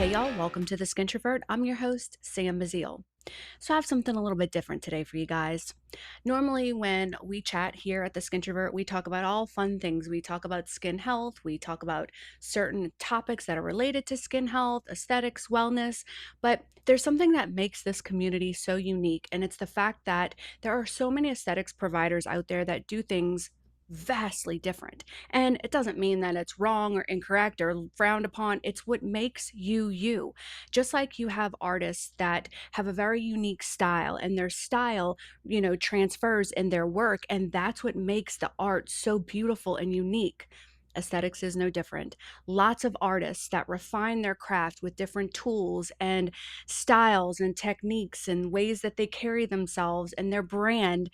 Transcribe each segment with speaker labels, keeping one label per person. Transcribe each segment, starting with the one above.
Speaker 1: Hey y'all, welcome to the Skintrovert. I'm your host, Sam Bazile. So I have something a little bit different today for you guys. Normally when we chat here at the Skintrovert, we talk about all fun things. We talk about skin health, we talk about certain topics that are related to skin health, aesthetics, wellness, but there's something that makes this community so unique, and it's the fact that there are so many aesthetics providers out there that do things vastly different. And it doesn't mean that it's wrong or incorrect or frowned upon. It's what makes you you. Just like you have artists that have a very unique style, and their style, transfers in their work, and that's what makes the art so beautiful and unique. Aesthetics is no different. Lots of artists that refine their craft with different tools and styles and techniques and ways that they carry themselves and their brand.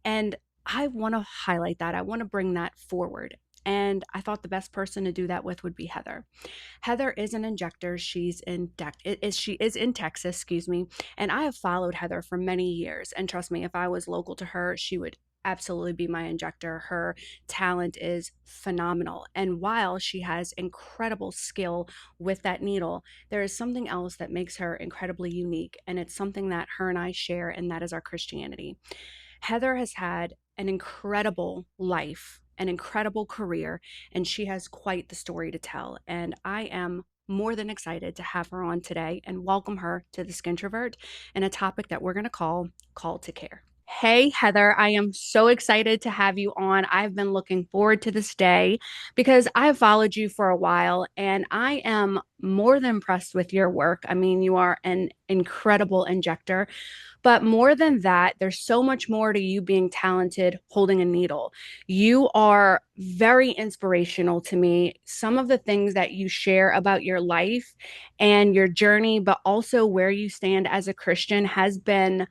Speaker 1: And I want to highlight that. I want to bring that forward. And I thought the best person to do that with would be Heather. Heather is an injector. She is in Texas, excuse me. And I have followed Heather for many years. And trust me, if I was local to her, she would absolutely be my injector. Her talent is phenomenal. And while she has incredible skill with that needle, there is something else that makes her incredibly unique. And it's something that her and I share, and that is our Christianity. Heather has had an incredible life, an incredible career, and she has quite the story to tell. And I am more than excited to have her on today and welcome her to the Skintrovert and a topic that we're going to call to Care. Hey, Heather, I am so excited to have you on. I've been looking forward to this day because I've followed you for a while, and I am more than impressed with your work. I mean, you are an incredible injector. But more than that, there's so much more to you being talented holding a needle. You are very inspirational to me. Some of the things that you share about your life and your journey, but also where you stand as a Christian, has been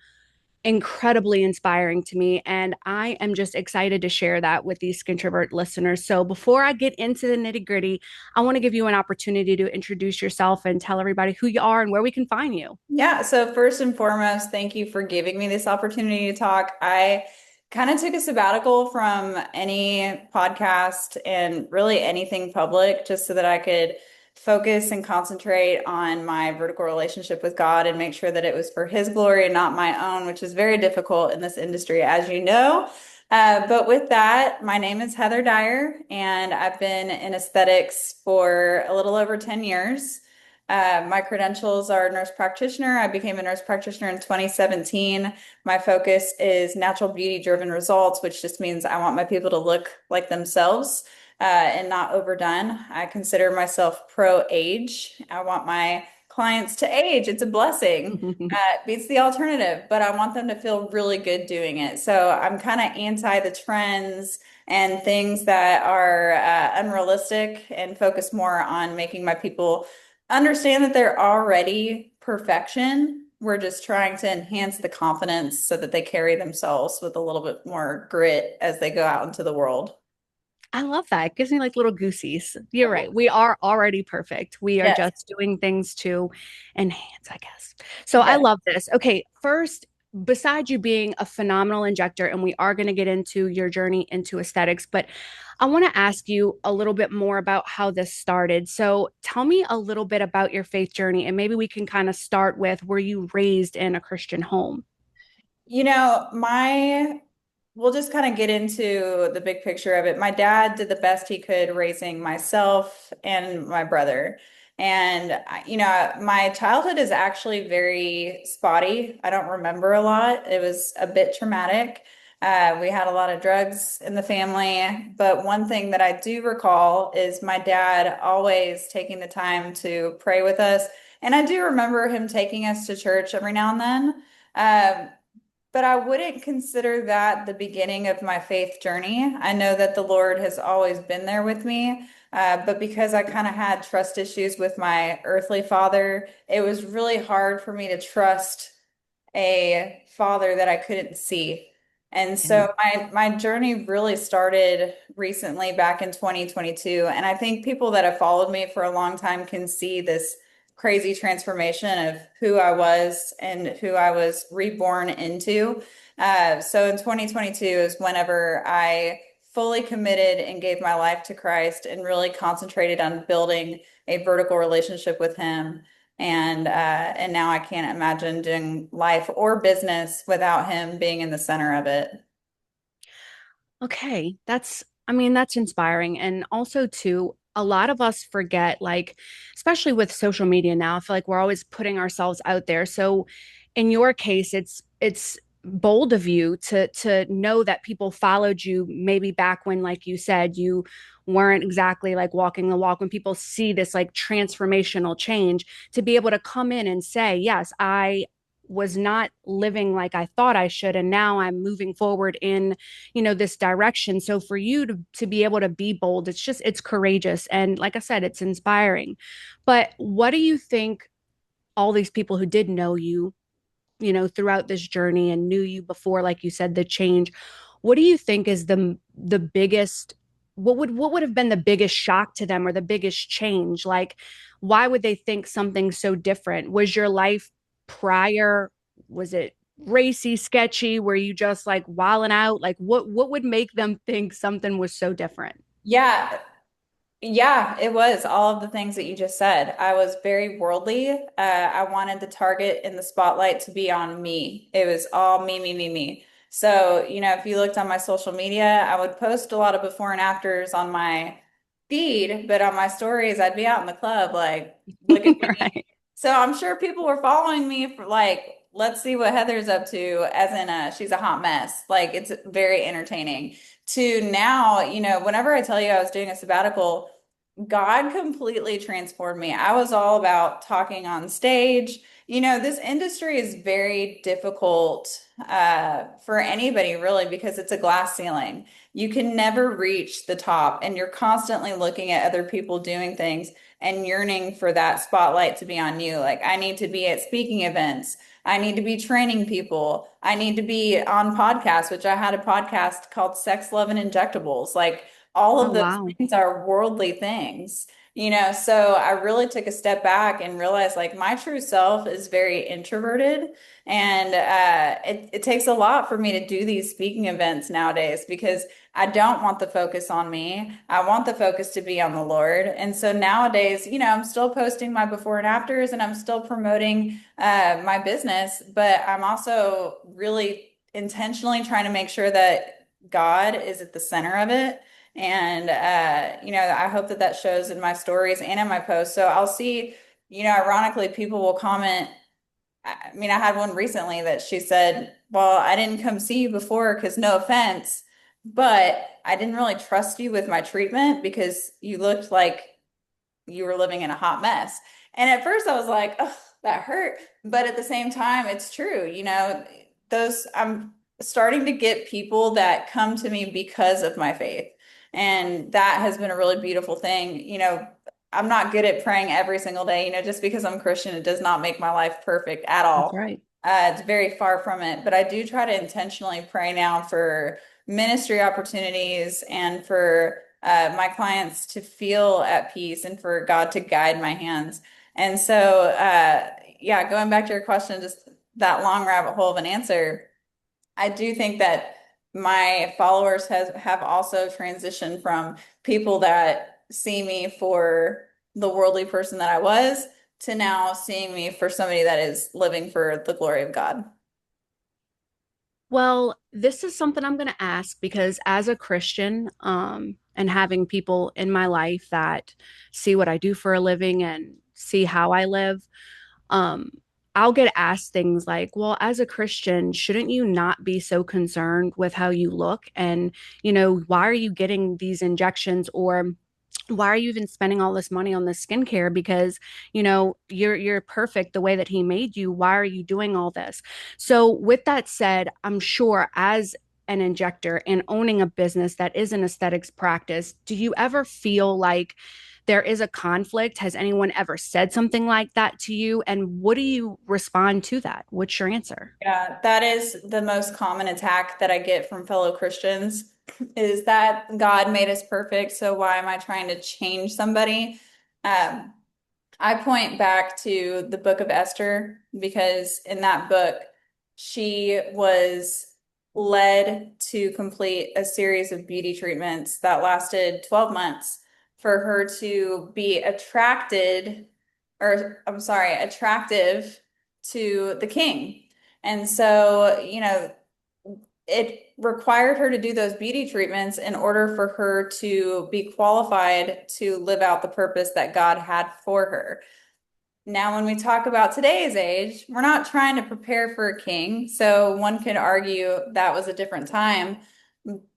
Speaker 1: incredibly inspiring to me. And I am just excited to share that with these Skintrovert listeners. So before I get into the nitty gritty, I want to give you an opportunity to introduce yourself and tell everybody who you are and where we can find you.
Speaker 2: Yeah, so first and foremost, thank you for giving me this opportunity to talk. I kind of took a sabbatical from any podcast and really anything public just so that I could focus and concentrate on my vertical relationship with God and make sure that it was for His glory and not my own, which is very difficult in this industry, as you know. But with that, my name is Heather Dyer, and I've been in aesthetics for a little over 10 years. My credentials are nurse practitioner. I became a nurse practitioner in 2017. My focus is natural beauty driven results, which just means I want my people to look like themselves and not overdone. I consider myself pro age. I want my clients to age. It's a blessing. It beats the alternative, but I want them to feel really good doing it. So I'm kind of anti the trends and things that are unrealistic and focus more on making my people understand that they're already perfection. We're just trying to enhance the confidence so that they carry themselves with a little bit more grit as they go out into the world.
Speaker 1: I love that. It gives me like little goosies. You're right. We are already perfect. We are
Speaker 2: Yes.
Speaker 1: just doing things to enhance, I guess. So I
Speaker 2: Yes.
Speaker 1: love this. Okay, first, besides you being a phenomenal injector, and we are going to get into your journey into aesthetics, but I want to ask you a little bit more about how this started. So tell me a little bit about your faith journey, and maybe we can kind of start with, were you raised in a Christian home?
Speaker 2: We'll just kind of get into the big picture of it. My dad did the best he could raising myself and my brother. And, my childhood is actually very spotty. I don't remember a lot. It was a bit traumatic. We had a lot of drugs in the family. But one thing that I do recall is my dad always taking the time to pray with us. And I do remember him taking us to church every now and then. But I wouldn't consider that the beginning of my faith journey. I know that the Lord has always been there with me, but because I kind of had trust issues with my earthly father, it was really hard for me to trust a father that I couldn't see. And
Speaker 1: Yeah.
Speaker 2: so my journey really started recently back in 2022. And I think people that have followed me for a long time can see this crazy transformation of who I was and who I was reborn into. So in 2022 is whenever I fully committed and gave my life to Christ and really concentrated on building a vertical relationship with Him. And now I can't imagine doing life or business without him being in the center of it.
Speaker 1: Okay, I mean, that's inspiring. And also, too, a lot of us forget, like, especially with social media now, I feel like we're always putting ourselves out there. So, in your case, it's bold of you to know that people followed you maybe back when, like you said, you weren't exactly like walking the walk. When people see this like transformational change, to be able to come in and say, yes, I was not living like I thought I should, and now I'm moving forward in this direction. So for you to be able to be bold, it's courageous, and like I said, it's inspiring. But what do you think all these people who did know you, throughout this journey and knew you before, like you said, the change, what do you think is the biggest, what would have been the biggest shock to them, or the biggest change? Like, why would they think something so different? Was your life prior, was it racy, sketchy? Were you just like wilding out? Like, what would make them think something was so different?
Speaker 2: Yeah, yeah, it was all of the things that you just said. I was very worldly. I wanted the target in the spotlight to be on me. It was all me, me, me, me. So, if you looked on my social media, I would post a lot of before and afters on my feed, but on my stories, I'd be out in the club, like, look at me.
Speaker 1: Right.
Speaker 2: So I'm sure people were following me for like, let's see what Heather's up to, as in she's a hot mess. Like, it's very entertaining. To now, whenever I tell you I was doing a sabbatical, God completely transformed me. I was all about talking on stage. This industry is very difficult for anybody really because it's a glass ceiling. You can never reach the top, and you're constantly looking at other people doing things and yearning for that spotlight to be on you. Like, I need to be at speaking events. I need to be training people. I need to be on podcasts, which I had a podcast called Sex, Love, and Injectables. Like, all
Speaker 1: Oh,
Speaker 2: of those
Speaker 1: wow.
Speaker 2: things are worldly things, so I really took a step back and realized like my true self is very introverted, and it takes a lot for me to do these speaking events nowadays because I don't want the focus on me. I want the focus to be on the Lord. And so nowadays, I'm still posting my before and afters, and I'm still promoting my business, but I'm also really intentionally trying to make sure that God is at the center of it. And, I hope that that shows in my stories and in my posts. So I'll see, ironically, people will comment. I mean, I had one recently that she said, well, I didn't come see you before because no offense, but I didn't really trust you with my treatment because you looked like you were living in a hot mess. And at first I was like, oh, that hurt. But at the same time, it's true. I'm starting to get people that come to me because of my faith. And that has been a really beautiful thing. I'm not good at praying every single day. Just because I'm Christian, it does not make my life perfect at
Speaker 1: That's
Speaker 2: all.
Speaker 1: right.
Speaker 2: It's very far from it. But I do try to intentionally pray now for ministry opportunities and for my clients to feel at peace and for God to guide my hands. And so, yeah, going back to your question, just that long rabbit hole of an answer, I do think that my followers have also transitioned from people that see me for the worldly person that I was to now seeing me for somebody that is living for the glory of God.
Speaker 1: Well, this is something I'm going to ask because as a Christian, and having people in my life that see what I do for a living and see how I live, um, I'll get asked things like, well, as a Christian, shouldn't you not be so concerned with how you look? And, why are you getting these injections? Or why are you even spending all this money on this skincare? Because you're perfect the way that he made you. Why are you doing all this? So with that said, I'm sure as an injector and owning a business that is an aesthetics practice, do you ever feel like there is a conflict? Has anyone ever said something like that to you, and what do you respond to that? What's your answer?
Speaker 2: Yeah, that is the most common attack that I get from fellow Christians is that God made us perfect, so why am I trying to change somebody? Um, I point back to the book of Esther because in that book, she was led to complete a series of beauty treatments that lasted 12 months for her to be attracted or I'm sorry, attractive to the king. And so, it required her to do those beauty treatments in order for her to be qualified to live out the purpose that God had for her. Now, when we talk about today's age, we're not trying to prepare for a king. So one could argue that was a different time.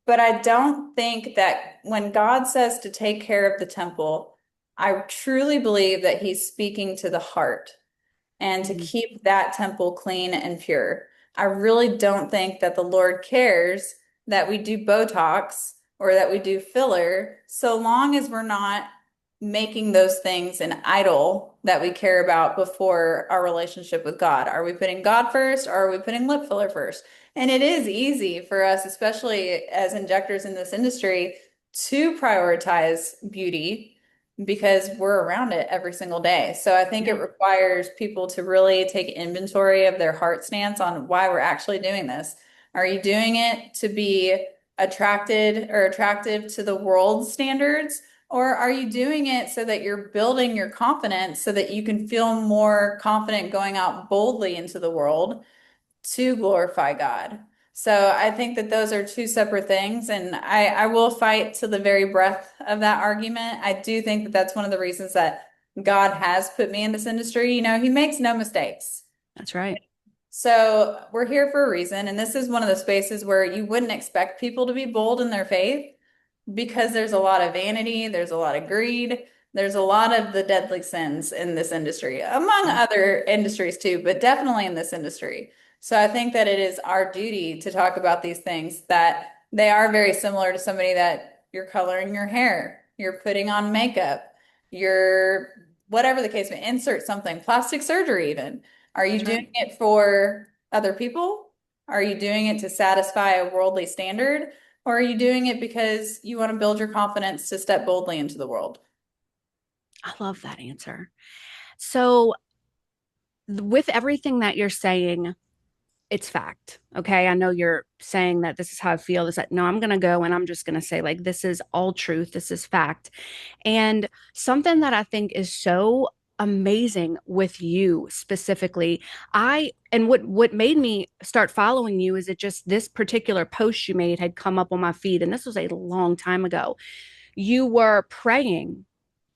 Speaker 2: But I don't think that when God says to take care of the temple, I truly believe that he's speaking to the heart and to
Speaker 1: Mhm.
Speaker 2: keep that temple clean and pure. I really don't think that the Lord cares that we do Botox or that we do filler, so long as we're not making those things an idol that we care about before our relationship with God. Are we putting God first or are we putting lip filler first? And it is easy for us, especially as injectors in this industry, to prioritize beauty because we're around it every single day. So I think it
Speaker 1: Yeah,
Speaker 2: requires people to really take inventory of their heart stance on why we're actually doing this. Are you doing it to be attracted or attractive to the world's standards? Or are you doing it so that you're building your confidence so that you can feel more confident going out boldly into the world to glorify God? So I think that those are two separate things, and I will fight to the very breath of that argument. I do think that that's one of the reasons that God has put me in this industry. He makes no mistakes.
Speaker 1: that's right.
Speaker 2: So we're here for a reason, and this is one of the spaces where you wouldn't expect people to be bold in their faith because there's a lot of vanity, there's a lot of greed, there's a lot of the deadly sins in this industry, among
Speaker 1: Yeah,
Speaker 2: other industries too, but definitely in this industry. So I think that it is our duty to talk about these things that they are very similar to somebody that you're coloring your hair, you're putting on makeup, you're whatever the case may, insert something, plastic surgery even. Are you
Speaker 1: that's
Speaker 2: doing
Speaker 1: right.
Speaker 2: it for other people? Are you doing it to satisfy a worldly standard? Or are you doing it because you want to build your confidence to step boldly into the world?
Speaker 1: I love that answer. So, with everything that you're saying, it's fact. Okay. I know you're saying that this is how I feel. Is that no, I'm going to go and I'm just going to say, like, this is all truth. This is fact. And something that I think is so amazing with you specifically, and what made me start following you is it just this particular post you made had come up on my feed. And this was a long time ago. You were praying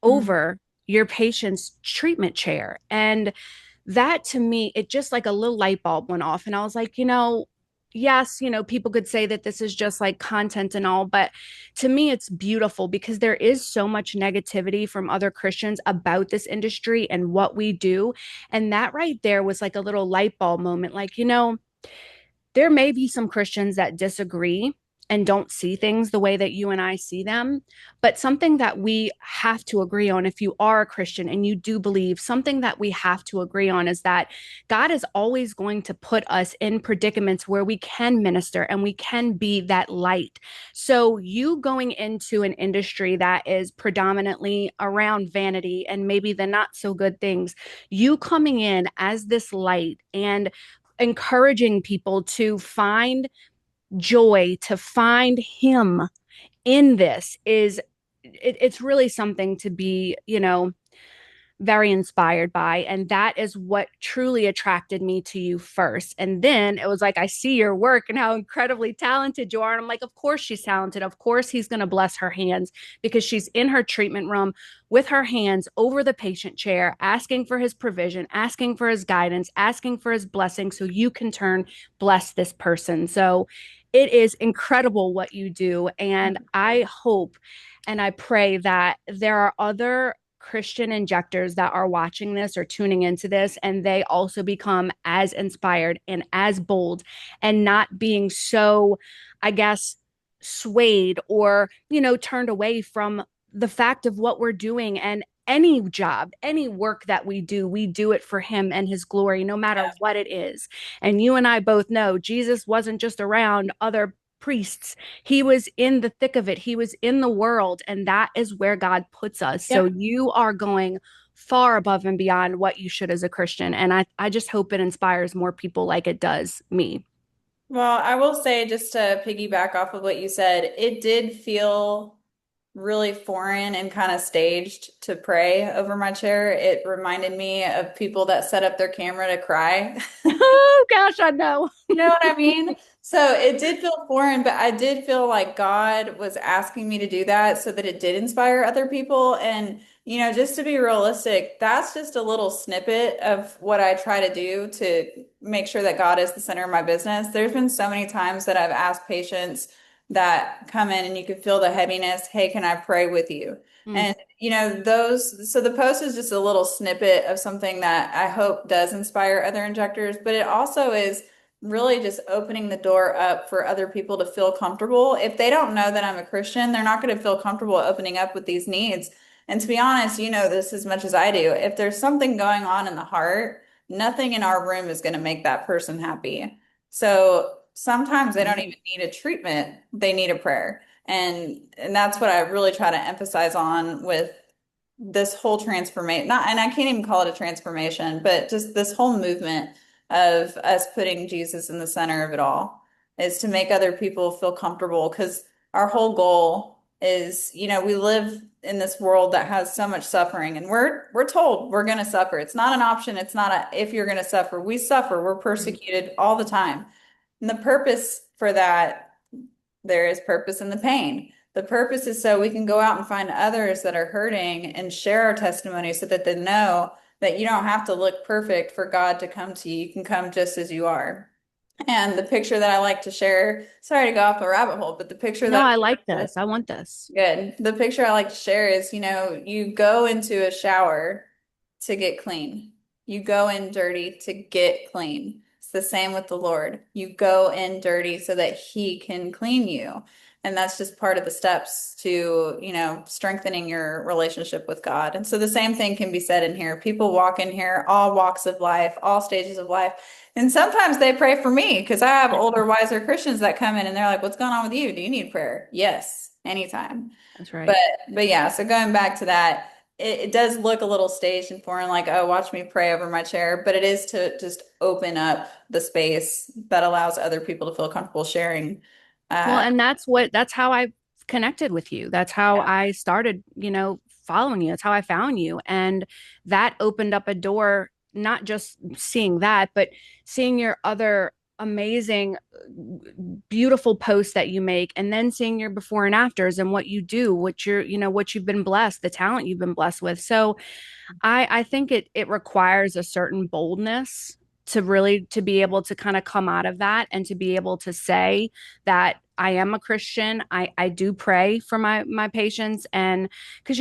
Speaker 2: Mhm.
Speaker 1: over your patient's treatment chair. And that to me, it just like a little light bulb went off. And I was like, yes, people could say that this is just like content and all, but to me, it's beautiful because there is so much negativity from other Christians about this industry and what we do. And that right there was like a little light bulb moment. Like, there may be some Christians that disagree and don't see things the way that you and I see them, but something that we have to agree on, if you are a Christian and you do believe, something that we have to agree on is that God is always going to put us in predicaments where we can minister and we can be that light. So, you going into an industry that is predominantly around vanity and maybe the not so good things, you coming in as this light and encouraging people to find joy, to find him in this it's really something to be, very inspired by. And that is what truly attracted me to you first. And then it was like, I see your work and how incredibly talented you are. And I'm like, of course she's talented. Of course he's going to bless her hands because she's in her treatment room with her hands over the patient chair, asking for his provision, asking for his guidance, asking for his blessing so you can turn bless this person. So it is incredible what you do. And I hope and I pray that there are other Christian injectors that are watching this or tuning into this, and they also become as inspired and as bold and not being so, I guess, swayed or, turned away from the fact of what we're doing. And any job, any work that we do it for him and his glory, no matter what it is. And you and I both know Jesus wasn't just around other priests. He was in the thick of it. He was in the world, and that is where God puts us. So
Speaker 2: Yep.
Speaker 1: you are going far above and beyond what you should as a Christian. And I just hope it inspires more people like it does me.
Speaker 2: Well, I will say, just to piggyback off of what you said, it did feel really foreign and kind of staged to pray over my chair. It reminded me of people that set up their camera to cry.
Speaker 1: Oh gosh, I know.
Speaker 2: You know what I mean? So it did feel foreign, but I did feel like God was asking me to do that so that it did inspire other people. And, just to be realistic, that's just a little snippet of what I try to do to make sure that God is the center of my business. There's been so many times that I've asked patients that come in and you can feel the heaviness, hey, can I pray with you?
Speaker 1: Mm,
Speaker 2: And, so the post is just a little snippet of something that I hope does inspire other injectors, but it also is really just opening the door up for other people to feel comfortable. If they don't know that I'm a Christian, they're not going to feel comfortable opening up with these needs. And to be honest, you know this as much as I do. If there's something going on in the heart, nothing in our room is going to make that person happy. So sometimes they don't
Speaker 1: right.
Speaker 2: even need a treatment, they need a prayer. And that's what I really try to emphasize on with this whole transformation, not, and I can't even call it a transformation, but just this whole movement of us putting Jesus in the center of it all is to make other people feel comfortable because our whole goal is, we live in this world that has so much suffering and we're told we're going to suffer. It's not an option. It's not a if you're going to suffer. We suffer. We're
Speaker 1: Mm.
Speaker 2: persecuted all the time. And the purpose for that, there is purpose in the pain. The purpose is so we can go out and find others that are hurting and share our testimony so that they know that you don't have to look perfect for God to come to you. You can come just as you are. And the picture that I like to share, sorry to go off a rabbit hole, but the picture
Speaker 1: No,
Speaker 2: that
Speaker 1: I like this. I want this.
Speaker 2: good. The picture I like to share is, you go into a shower to get clean. You go in dirty to get clean. It's the same with the Lord. You go in dirty so that He can clean you. And that's just part of the steps to, strengthening your relationship with God. And so the same thing can be said in here. People walk in here, all walks of life, all stages of life. And sometimes they pray for me because I have older, wiser Christians that come in and they're like, what's going on with you? Do you need prayer? Yes, anytime.
Speaker 1: That's
Speaker 2: But
Speaker 1: right.
Speaker 2: but yeah, so going back to that, it does look a little staged and foreign, like, oh, watch me pray over my chair, but it is to just open up the space that allows other people to feel comfortable sharing.
Speaker 1: Well,
Speaker 2: Uh,
Speaker 1: and that's how I connected with you. That's how I started, following you. That's how I found you. And that opened up a door, not just seeing that, but seeing your other amazing, beautiful posts that you make, and then seeing your before and afters and what you do, what you've been blessed, the talent you've been blessed with. So I think it requires a certain boldness to really to be able to kind of come out of that and to be able to say that I am a Christian. I do pray for my patients, and because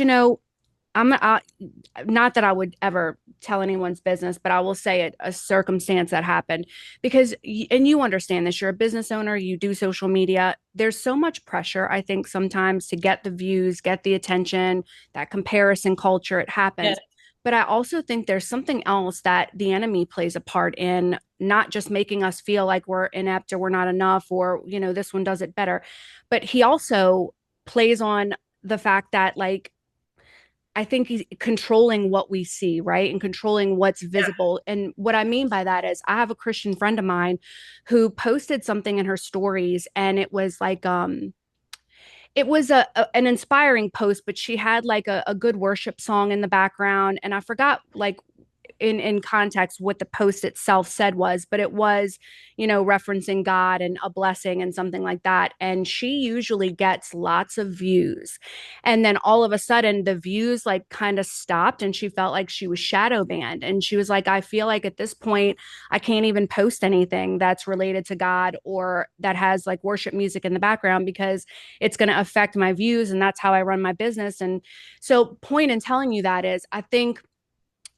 Speaker 1: not that I would ever tell anyone's business, but I will say it a circumstance that happened because and you understand this, you're a business owner, you do social media. There's so much pressure, I think, sometimes to get the views, get the attention, that comparison culture, it
Speaker 2: yeah,
Speaker 1: happens. But I also think there's something else that the enemy plays a part in, not just making us feel like we're inept or we're not enough or, this one does it better. But he also plays on the fact that, like, I think he's controlling what we see, right? And controlling what's visible. And what I mean by that is I have a Christian friend of mine who posted something in her stories, and it was like it was an inspiring post, but she had like a good worship song in the background, and I forgot like in context what the post itself said was, but it was, referencing God and a blessing and something like that. And she usually gets lots of views. And then all of a sudden the views like kind of stopped, and she felt like she was shadow banned. And she was like, I feel like at this point I can't even post anything that's related to God or that has like worship music in the background because it's going to affect my views, and that's how I run my business. And so point in telling you that is, I think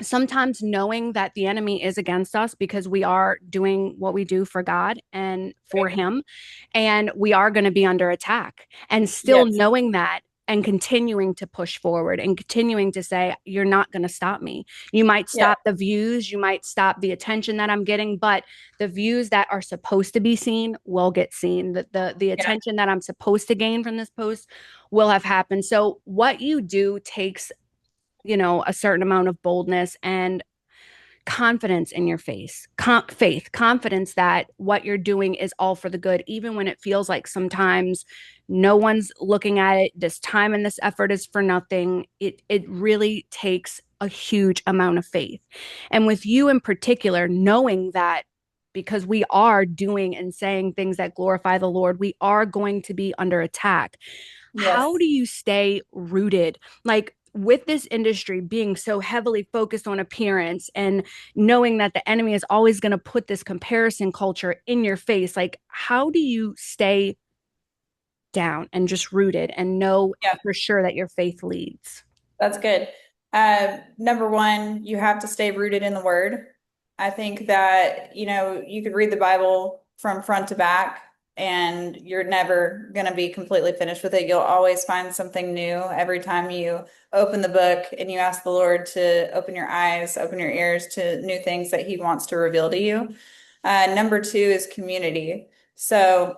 Speaker 1: sometimes knowing that the enemy is against us because we are doing what we do for God and for Him, and we are going to be under attack, and still
Speaker 2: yes,
Speaker 1: knowing that and continuing to push forward and continuing to say, you're not going to stop me. You might
Speaker 2: yeah,
Speaker 1: stop the views, you might stop the attention that I'm getting, but the views that are supposed to be seen will get seen. The
Speaker 2: yeah,
Speaker 1: attention that I'm supposed to gain from this post will have happened. So what you do takes a certain amount of boldness and confidence in your faith, confidence that what you're doing is all for the good, even when it feels like sometimes no one's looking at it. This time and this effort is for nothing. It really takes a huge amount of faith. And with you in particular, knowing that because we are doing and saying things that glorify the Lord, we are going to be under attack. How
Speaker 2: Yes.
Speaker 1: do you stay rooted? Like with this industry being so heavily focused on appearance and knowing that the enemy is always going to put this comparison culture in your face, like how do you stay down and just rooted and know
Speaker 2: Yeah.
Speaker 1: for sure that your faith leads?
Speaker 2: That's good. Number one, you have to stay rooted in the word. I think that, you could read the Bible from front to back and you're never going to be completely finished with it. You'll always find something new every time you open the book and you ask the Lord to open your eyes, open your ears to new things that He wants to reveal to you. Number two is community. So,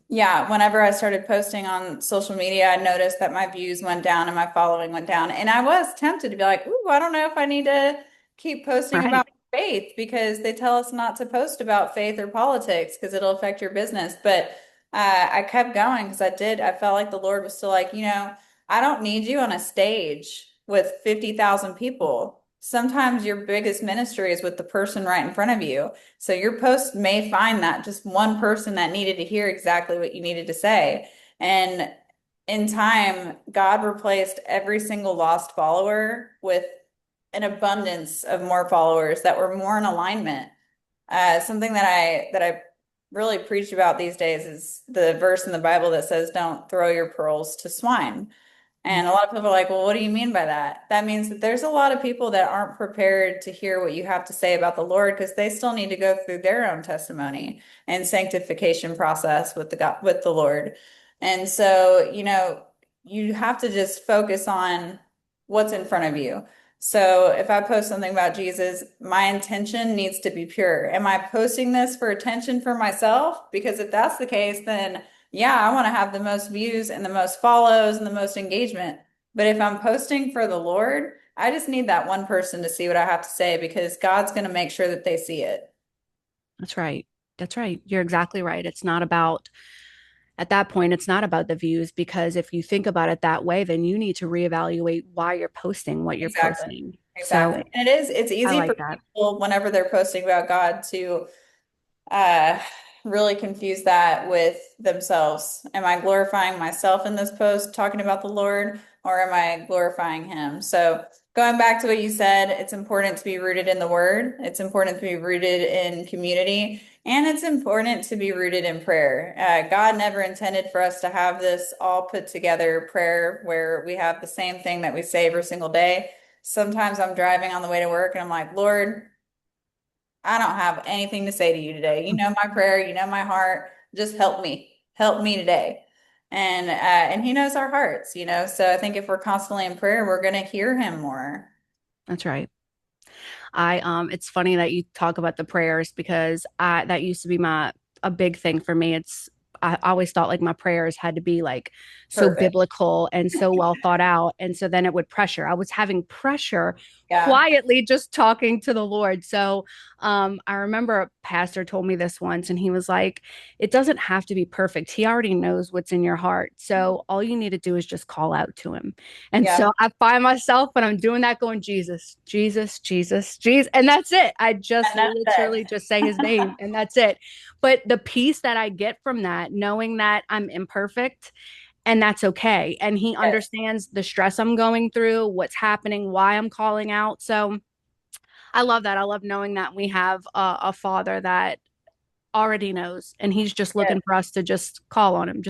Speaker 2: yeah, whenever I started posting on social media, I noticed that my views went down and my following went down. And I was tempted to be like, ooh, I don't know if I need to keep posting
Speaker 1: Right.
Speaker 2: about faith because they tell us not to post about faith or politics because it'll affect your business. But I kept going because I felt like the Lord was still like, I don't need you on a stage with 50,000 people. Sometimes your biggest ministry is with the person right in front of you. So your post may find that just one person that needed to hear exactly what you needed to say. And in time, God replaced every single lost follower with an abundance of more followers that were more in alignment. Something that I really preach about these days is the verse in the Bible that says, "Don't throw your pearls to swine." And a lot of people are like, well, what do you mean by that? That means that there's a lot of people that aren't prepared to hear what you have to say about the Lord because they still need to go through their own testimony and sanctification process with the God, with the Lord. And so, you have to just focus on what's in front of you. So if I post something about Jesus, my intention needs to be pure. Am I posting this for attention for myself? Because if that's the case, then yeah, I want to have the most views and the most follows and the most engagement. But if I'm posting for the Lord, I just need that one person to see what I have to say because God's going to make sure that they see it.
Speaker 1: That's right. That's right. You're exactly right. It's not about, at that point, it's not about the views because if you think about it that way, then you need to reevaluate why you're posting what you're
Speaker 2: Exactly.
Speaker 1: posting. So
Speaker 2: Exactly. And it's
Speaker 1: I
Speaker 2: easy for
Speaker 1: like that.
Speaker 2: people whenever they're posting about God to uh, really confuse that with themselves. Am I glorifying myself in this post, talking about the Lord, or am I glorifying Him? So, going back to what you said, it's important to be rooted in the Word, it's important to be rooted in community, and it's important to be rooted in prayer. God never intended for us to have this all put together prayer where we have the same thing that we say every single day. Sometimes I'm driving on the way to work and I'm like, Lord, I don't have anything to say to you today. You know my prayer, you know my heart. Just help me. Help me today. And He knows our hearts, So I think if we're constantly in prayer, we're going to hear Him more.
Speaker 1: That's right. It's funny that you talk about the prayers because I that used to be my a big thing for me. I always thought like my prayers had to be like so
Speaker 2: Perfect.
Speaker 1: biblical and so well thought out. And so then it would pressure. I was having pressure
Speaker 2: Yeah.
Speaker 1: quietly just talking to the Lord. So I remember a pastor told me this once and he was like, it doesn't have to be perfect. He already knows what's in your heart. So all you need to do is just call out to him. And
Speaker 2: Yeah.
Speaker 1: so I find myself when I'm doing that going, Jesus, Jesus, Jesus, Jesus. And that's it. I just
Speaker 2: And that's
Speaker 1: literally just say his
Speaker 2: it.
Speaker 1: name and that's it. But the peace that I get from that, knowing that I'm imperfect and that's okay. And he
Speaker 2: Yes.
Speaker 1: understands the stress I'm going through, what's happening, why I'm calling out. So I love that. I love knowing that we have a father that already knows and he's just
Speaker 2: Yes.
Speaker 1: looking for us to just call on him.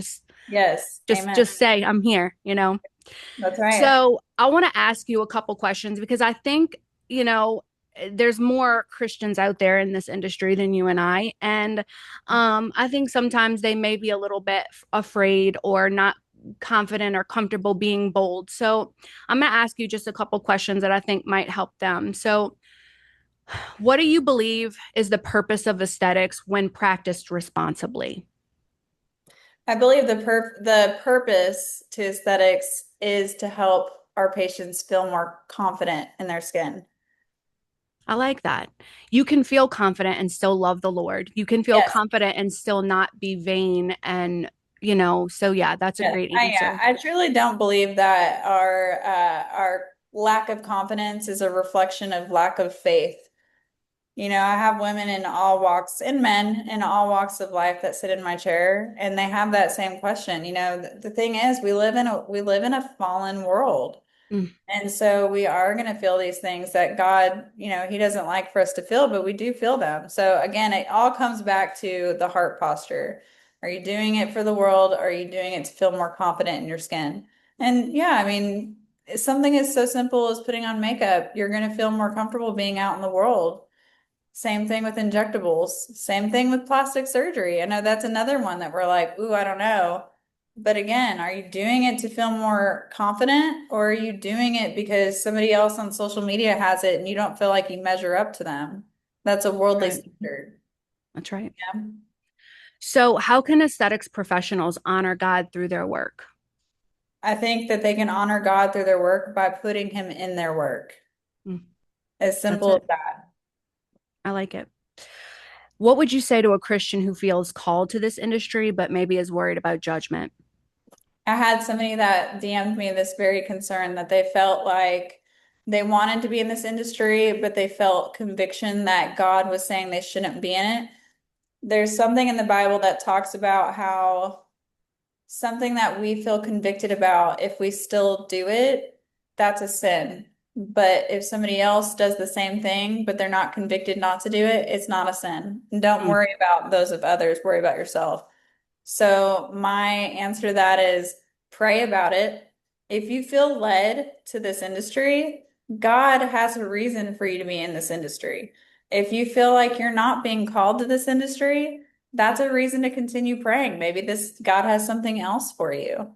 Speaker 2: Yes.
Speaker 1: Just
Speaker 2: Amen.
Speaker 1: just say I'm here.
Speaker 2: That's right.
Speaker 1: So I want to ask you a couple questions because I think, you know, there's more Christians out there in this industry than you and I. And I think sometimes they may be a little bit afraid or not confident or comfortable being bold. So I'm going to ask you just a couple questions that I think might help them. So, what do you believe is the purpose of aesthetics when practiced responsibly?
Speaker 2: I believe the purpose to aesthetics is to help our patients feel more confident in their skin.
Speaker 1: I like that. You can feel confident and still love the Lord. You can feel
Speaker 2: Yes.
Speaker 1: confident and still not be vain. And, so yeah, that's a
Speaker 2: Yes,
Speaker 1: great
Speaker 2: yeah,
Speaker 1: answer.
Speaker 2: I truly don't believe that our lack of confidence is a reflection of lack of faith. I have women in all walks and men in all walks of life that sit in my chair and they have that same question. The thing is we live in a fallen world.
Speaker 1: Mm,
Speaker 2: And so we are going to feel these things that God, He doesn't like for us to feel, but we do feel them. So again, it all comes back to the heart posture. Are you doing it for the world? Or are you doing it to feel more confident in your skin? And yeah, I mean, something is so simple as putting on makeup. You're going to feel more comfortable being out in the world. Same thing with injectables. Same thing with plastic surgery. I know that's another one that we're like, ooh, I don't know. But again, are you doing it to feel more confident or are you doing it because somebody else on social media has it and you don't feel like you measure up to them? That's a worldly
Speaker 1: right.
Speaker 2: standard.
Speaker 1: That's right.
Speaker 2: Yeah.
Speaker 1: So, how can aesthetics professionals honor God through their work?
Speaker 2: I think that they can honor God through their work by putting Him in their work.
Speaker 1: Mm,
Speaker 2: As
Speaker 1: that's
Speaker 2: simple
Speaker 1: it.
Speaker 2: as that.
Speaker 1: I like it. What would you say to a Christian who feels called to this industry, but maybe is worried about judgment?
Speaker 2: I had somebody that DM'd me this very concern that they felt like they wanted to be in this industry, but they felt conviction that God was saying they shouldn't be in it. There's something in the Bible that talks about how something that we feel convicted about, if we still do it, that's a sin. But if somebody else does the same thing, but they're not convicted not to do it, it's not a sin. Don't
Speaker 1: Mm,
Speaker 2: worry about those of others, worry about yourself. So my answer to that is pray about it. If you feel led to this industry, God has a reason for you to be in this industry. If you feel like you're not being called to this industry, that's a reason to continue praying. Maybe this God has something else for you.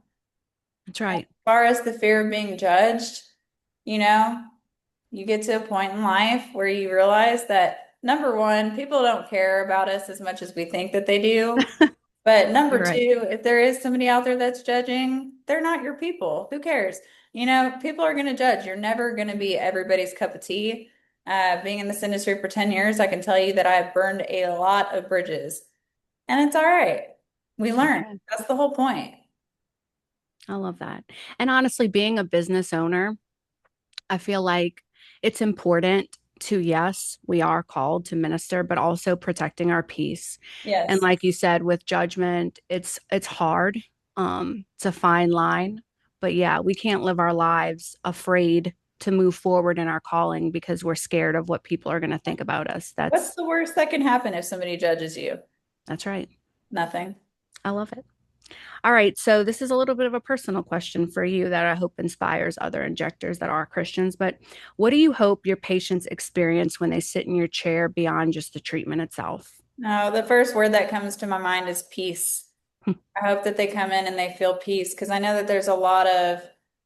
Speaker 1: that's right.
Speaker 2: As far as the fear of being judged, you know, you get to a point in life where you realize that number one, people don't care about us as much as we think that they do. But number
Speaker 1: You're right.
Speaker 2: two, if there is somebody out there that's judging, they're not your people. Who cares? People are going to judge. You're never going to be everybody's cup of tea. Being in this industry for 10 years, I can tell you that I've burned a lot of bridges, and it's all right. We learn.
Speaker 1: Okay.
Speaker 2: That's the whole point.
Speaker 1: I love that. And honestly, being a business owner, I feel like it's important to, yes, we are called to minister, but also protecting our peace. And
Speaker 2: Yes.
Speaker 1: like you said, with judgment, it's hard. It's a fine line. But yeah, we can't live our lives afraid to move forward in our calling because we're scared of what people are going to think about us.
Speaker 2: What's
Speaker 1: That's
Speaker 2: the worst that can happen if somebody judges you?
Speaker 1: that's right.
Speaker 2: Nothing.
Speaker 1: I love it. All right, so this is a little bit of a personal question for you that I hope inspires other injectors that are Christians. But what do you hope your patients experience when they sit in your chair beyond just the treatment itself?
Speaker 2: No, the first word that comes to my mind is peace. I hope that they come in and they feel peace because I know that there's a lot of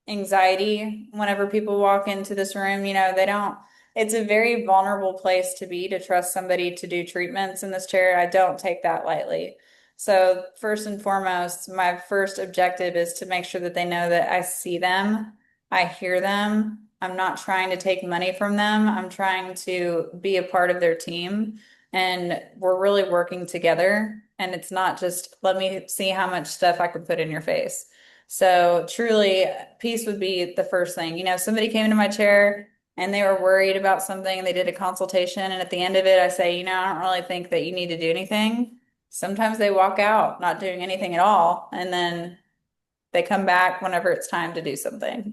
Speaker 2: anxiety whenever people walk into this room. They don't, it's a very vulnerable place to be to trust somebody to do treatments in this chair. I don't take that lightly. So, first and foremost, my first objective is to make sure that they know that I see them, I hear them. I'm not trying to take money from them, I'm trying to be a part of their team and we're really working together. And it's not just let me see how much stuff I can put in your face. So truly, peace would be the first thing. Somebody came into my chair and they were worried about something and they did a consultation. And at the end of it, I say, I don't really think that you need to do anything. Sometimes they walk out not doing anything at all. And then they come back whenever it's time to do something,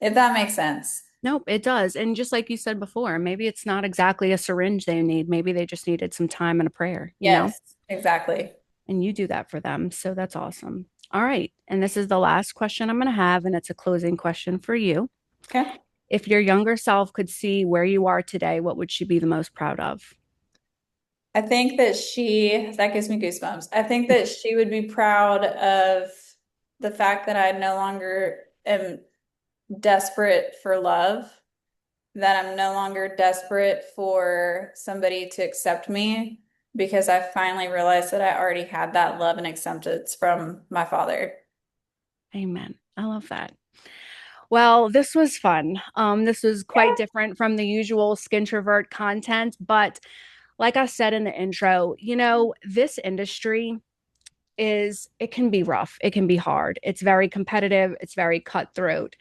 Speaker 2: if that makes sense.
Speaker 1: Nope, it does. And just like you said before, maybe it's not exactly a syringe they need. Maybe they just needed some time and a prayer.
Speaker 2: Yes, exactly.
Speaker 1: And you do that for them. So that's awesome. All right. And this is the last question I'm going to have, and it's a closing question for you.
Speaker 2: Okay.
Speaker 1: If your younger self could see where you are today, what would she be the most proud of?
Speaker 2: I think that that gives me goosebumps. I think that she would be proud of the fact that I no longer am desperate for love, that I'm no longer desperate for somebody to accept me because I finally realized that I already had that love and acceptance from my father.
Speaker 1: Amen. I love that. Well, this was fun. This was quite
Speaker 2: Yeah.
Speaker 1: different from the usual Skintrovert content, but like I said in the intro, this industry it can be rough. It can be hard. It's very competitive. It's very cutthroat.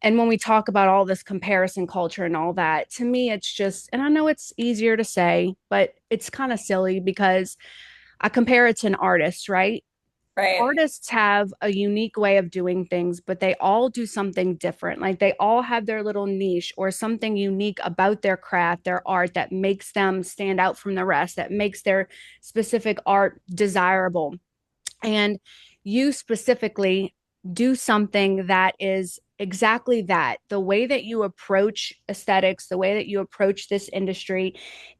Speaker 1: And when we talk about all this comparison culture and all that, to me, it's just, and I know it's easier to say, but it's kind of silly because I compare it to an artist, right?
Speaker 2: Right.
Speaker 1: Artists have a unique way of doing things, but they all do something different. Like they all have their little niche or something unique about their craft, their art that makes them stand out from the rest, that makes their specific art desirable. And you specifically do something that is exactly that. The way that you approach aesthetics, the way that you approach this industry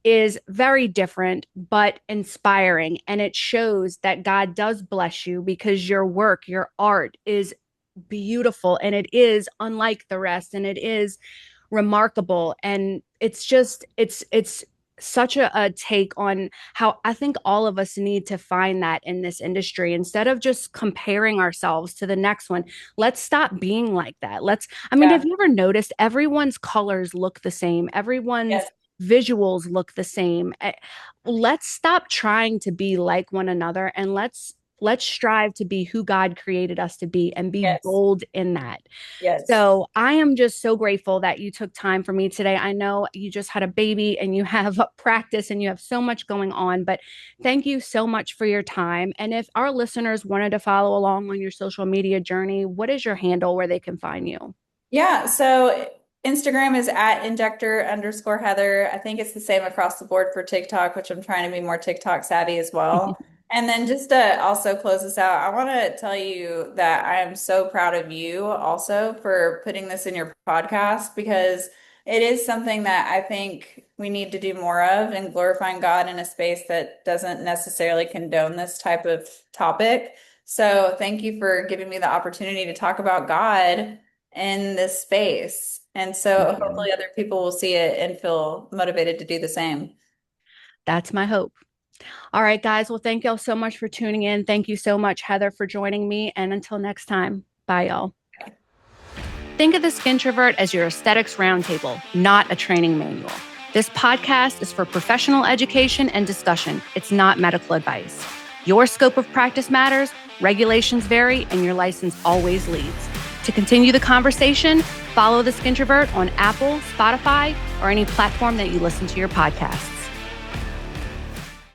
Speaker 1: is very different, but inspiring. And it shows that God does bless you because your work, your art is beautiful and it is unlike the rest and it is remarkable. And it's such a take on how I think all of us need to find that in this industry. Instead of just comparing ourselves to the next one, let's stop being like that. I mean, have
Speaker 2: Yeah.
Speaker 1: you ever noticed everyone's colors look the same?
Speaker 2: Yes.
Speaker 1: Everyone's visuals look the same. Let's stop trying to be like one another and let's strive to be who God created us to be and be
Speaker 2: Yes.
Speaker 1: bold in that.
Speaker 2: Yes.
Speaker 1: So I am just so grateful that you took time for me today. I know you just had a baby and you have practice and you have so much going on, but thank you so much for your time. And if our listeners wanted to follow along on your social media journey, what is your handle where they can find you?
Speaker 2: Yeah, so Instagram is at injector_Heather. I think it's the same across the board for TikTok, which I'm trying to be more TikTok savvy as well. And then just to also close this out, I want to tell you that I am so proud of you also for putting this in your podcast because it is something that I think we need to do more of and glorifying God in a space that doesn't necessarily condone this type of topic. So thank you for giving me the opportunity to talk about God in this space. And
Speaker 1: Thank
Speaker 2: so
Speaker 1: you.
Speaker 2: hopefully other people will see it and feel motivated to do the same.
Speaker 1: That's my hope. All right, guys. Well, thank y'all so much for tuning in. Thank you so much, Heather, for joining me. And until next time, bye, y'all. Think of the Skintrovert as your aesthetics roundtable, not a training manual. This podcast is for professional education and discussion. It's not medical advice. Your scope of practice matters, regulations vary, and your license always leads. To continue the conversation, follow the Skintrovert on Apple, Spotify, or any platform that you listen to your podcasts.